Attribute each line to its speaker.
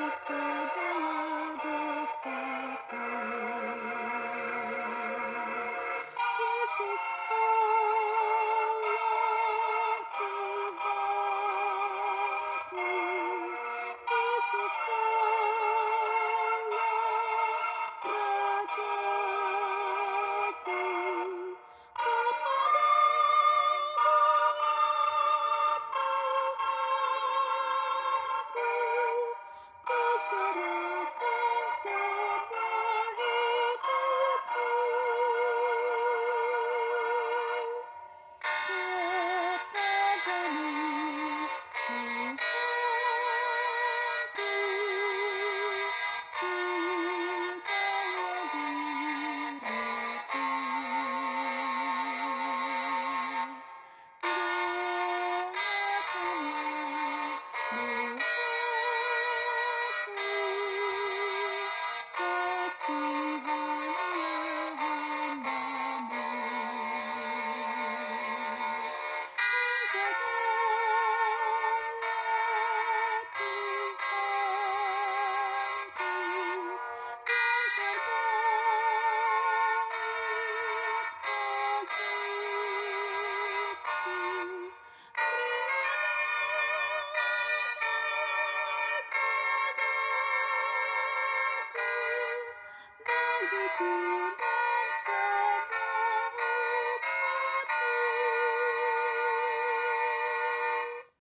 Speaker 1: segala dosaku. Yesus, Kaulah Tuhanku. Yesus, Kaulah Rajaku. KepadaMu Tuhanku, kuserahkan semua hidupku. KepadaMu Tuhanku, dibawa diriku. Dengarkanlah doaku, kasihanilah hambaMu. Engkau Tuhanku, yang terbaik bagiku. Bagiku dan